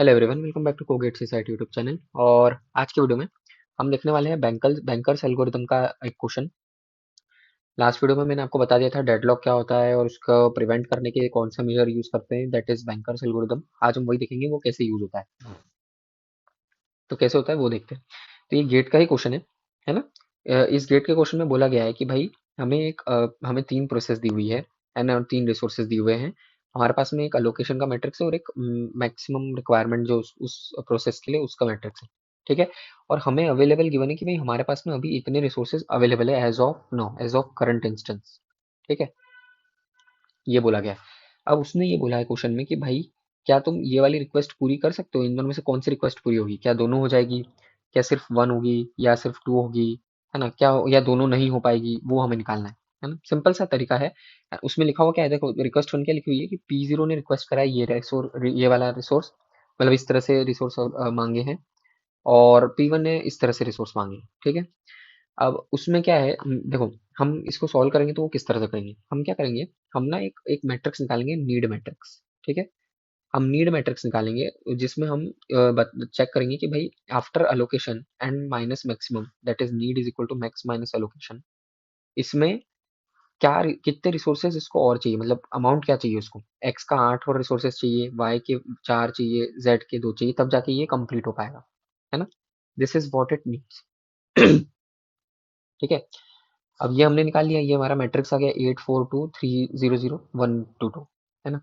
Hello everyone, welcome back to कोगेट society YouTube channel. और आज के वीडियो में हम देखने वाले हैं बैंकर्स एल्गोरिथम का एक क्वेश्चन। लास्ट वीडियो में मैंने आपको बता दिया था डेडलॉक क्या होता है और उसको प्रिवेंट करने के लिए कौन सा मेजर यूज करते हैं, दैट इज बैंकर्स एल्गोरिथम। आज हम वही देखेंगे वो कैसे यूज होता है। तो कैसे होता है वो देखते हैं। तो ये गेट का ही क्वेश्चन है ना। इस गेट के क्वेश्चन में बोला गया है कि भाई हमें तीन प्रोसेस दी हुई है ना, और तीन रिसोर्सेज दिए हुए हैं। हमारे पास में एक अलोकेशन का मैट्रिक्स है और एक मैक्सिमम रिक्वायरमेंट जो उस प्रोसेस के लिए उसका मैट्रिक्स है। ठीक है। और हमें अवेलेबल गिवन है कि भाई हमारे पास में अभी इतने रिसोर्सेज अवेलेबल है एज ऑफ करंट इंस्टेंस। ठीक है, ये बोला गया है। अब उसने ये बोला है क्वेश्चन में कि भाई क्या तुम ये वाली रिक्वेस्ट पूरी कर सकते हो, इन दोनों में से कौन सी रिक्वेस्ट पूरी होगी, क्या दोनों हो जाएगी, क्या सिर्फ वन होगी या सिर्फ टू होगी, है ना, क्या या दोनों नहीं हो पाएगी, वो हमें निकालना है ना। सिंपल सा तरीका है। उसमें लिखा हुआ क्या है, देखो रिक्वेस्ट वन क्या लिखी हुई है कि P0 ने रिक्वेस्ट करा है ये वाला रिसोर्स, मतलब इस तरह से रिसोर्स मांगे हैं, और P1 ने इस तरह से रिसोर्स मांगे। ठीक है। अब उसमें क्या है, देखो हम इसको सॉल्व करेंगे तो वो किस तरह से करेंगे, हम क्या करेंगे, हम ना एक एक मैट्रिक्स निकालेंगे, नीड मैट्रिक्स। ठीक है। हम नीड मैट्रिक्स निकालेंगे जिसमें हम चेक करेंगे कि भाई after allocation and minus maximum, that is need is equal to max minus allocation, इसमें कितने रिसोर्सेज इसको और चाहिए, मतलब अमाउंट क्या चाहिए उसको। एक्स का 8 और रिसोर्सेज चाहिए, वाई के 4 चाहिए, जेड के 2 चाहिए, तब जाके ये कंप्लीट हो पाएगा, है ना। This is what it means. ठीक है। अब ये हमने निकाल लिया, ये हमारा मैट्रिक्स आ गया 842300122, है ना।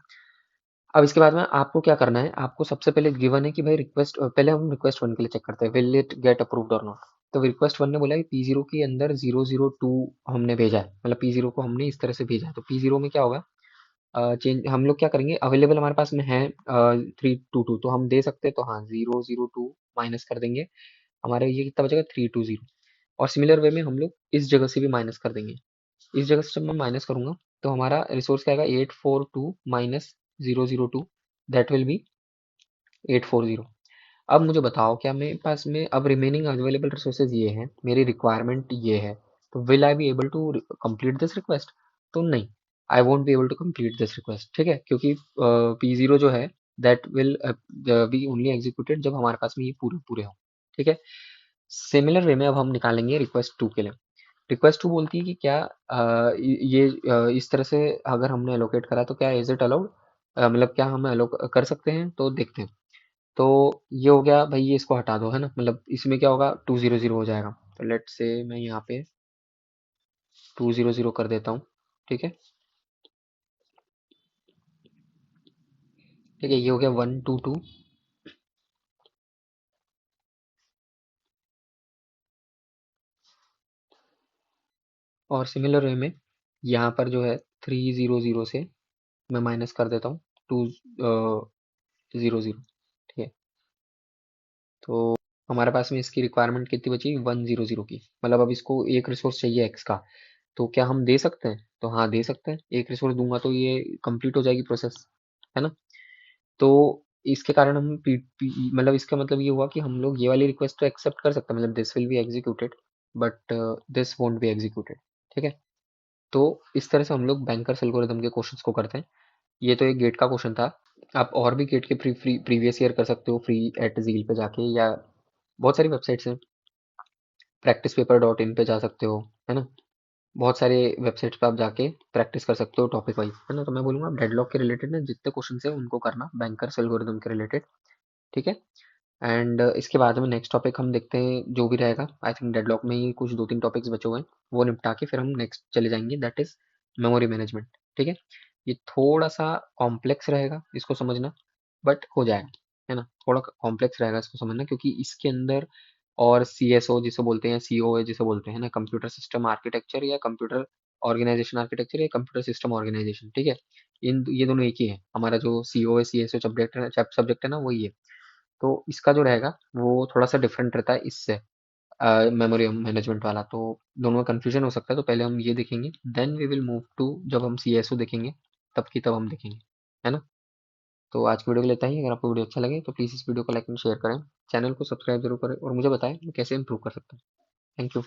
अब इसके बाद में आपको क्या करना है, आपको सबसे पहले गिवन है कि भाई रिक्वेस्ट, पहले हम रिक्वेस्ट वन के लिए चेक करते हैं, विल इट गेट अप्रूव्ड और नॉट। तो रिक्वेस्ट वन ने बोला कि P0 के अंदर 002 हमने भेजा है, मतलब P0 को हमने इस तरह से भेजा है, तो P0 में क्या होगा, चेंज हम लोग क्या करेंगे, अवेलेबल हमारे पास में है 322, तो हम दे सकते हैं, तो हाँ 002 माइनस कर देंगे, हमारे ये कितना बचेगा 320। और सिमिलर वे में हम लोग इस जगह से भी माइनस कर देंगे। इस जगह से जब मैं माइनस करूंगा तो हमारा रिसोर्स क्या आएगा, 842 माइनस 002, दैट विल बी 840। अब मुझे बताओ, क्या मेरे पास में अब रिमेनिंग अवेलेबल रिसोर्सेज ये हैं, मेरी रिक्वायरमेंट ये है, तो will I be able to complete this request. तो नहीं, I won't be able to complete this request. ठीक है, क्योंकि P0 जो है that will be only executed जब हमारे पास में ये पूरे पूरे हो। ठीक है। सिमिलर वे में अब हम निकालेंगे रिक्वेस्ट टू के लिए। रिक्वेस्ट टू बोलती है कि क्या इस तरह से अगर हमने एलोकेट करा तो क्या इज इट अलाउड, मतलब क्या हम एलोक कर सकते हैं, तो देखते हैं। तो ये हो गया भाई, ये इसको हटा दो, है ना, मतलब इसमें क्या होगा 200 हो जाएगा। तो लेट से मैं यहाँ पे 200 कर देता हूँ। ठीक है। ठीक है, ये हो गया 122। और सिमिलर वे में यहाँ पर जो है 300 से मैं माइनस कर देता हूँ 200। ठीक है। तो हमारे पास में इसकी रिक्वायरमेंट कितनी बची, 100 की, मतलब अब इसको एक रिसोर्स चाहिए एक्स का। तो क्या हम दे सकते हैं, तो हाँ दे सकते हैं, एक रिसोर्स दूंगा तो ये कंप्लीट हो जाएगी प्रोसेस, है ना। तो इसके कारण हम मतलब इसका मतलब ये हुआ कि हम लोग ये वाली रिक्वेस्ट तो एक्सेप्ट कर सकते हैं, मतलब this will be executed, but this won't be executed. ठीक है। तो इस तरह से हम लोग बैंकर्स एल्गोरिथम के क्वेश्चंस को करते हैं। ये तो एक गेट का क्वेश्चन था। आप और भी गेट के प्रीवियस ईयर कर सकते हो, फ्री एट जील पे जाके, या बहुत सारी वेबसाइट्स हैं, प्रैक्टिस पेपर डॉट इन पे जा सकते हो, है ना। बहुत सारे वेबसाइट्स पे आप जाके प्रैक्टिस कर सकते हो टॉपिक वाइज, है ना। तो मैं बोलूंगा आप डेडलॉक के रिलेटेड ना जितने क्वेश्चन है उनको करना, बैंकर्स एल्गोरिथम के रिलेटेड। ठीक है। एंड इसके बाद में नेक्स्ट टॉपिक हम देखते हैं जो भी रहेगा, आई थिंक डेडलॉक में ही कुछ दो तीन टॉपिक्स बचे हुए हैं, वो निपटा के फिर हम नेक्स्ट चले जाएंगे, दैट इज मेमोरी मैनेजमेंट। ठीक है। ये थोड़ा सा कॉम्प्लेक्स रहेगा इसको समझना, बट हो जाएगा, है ना। थोड़ा कॉम्प्लेक्स रहेगा इसको समझना, क्योंकि इसके अंदर और CSO जिसे बोलते हैं, COA जिसे बोलते हैं ना, कंप्यूटर सिस्टम आर्किटेक्चर या कंप्यूटर ऑर्गेनाइजेशन आर्किटेक्चर या कंप्यूटर सिस्टम ऑर्गेनाइजेशन। ठीक है। इन ये दोनों एक ही है, हमारा जो COA CSO सब्जेक्ट है ना, वही है। तो इसका जो रहेगा वो थोड़ा सा डिफरेंट रहता है इससे, मेमोरी मैनेजमेंट वाला। तो दोनों में कंफ्यूजन हो सकता है, तो पहले हम ये देखेंगे, then we will move to जब हम CSO देखेंगे, तब की तब हम देखेंगे, है ना। तो आज की वीडियो के लिए इतना ही। अगर आपको वीडियो अच्छा लगे तो प्लीज़ इस वीडियो को लाइक एंड शेयर करें, चैनल को सब्सक्राइब जरूर करें, और मुझे बताएं मैं कैसे इंप्रूव कर सकता हूँ। Thank you.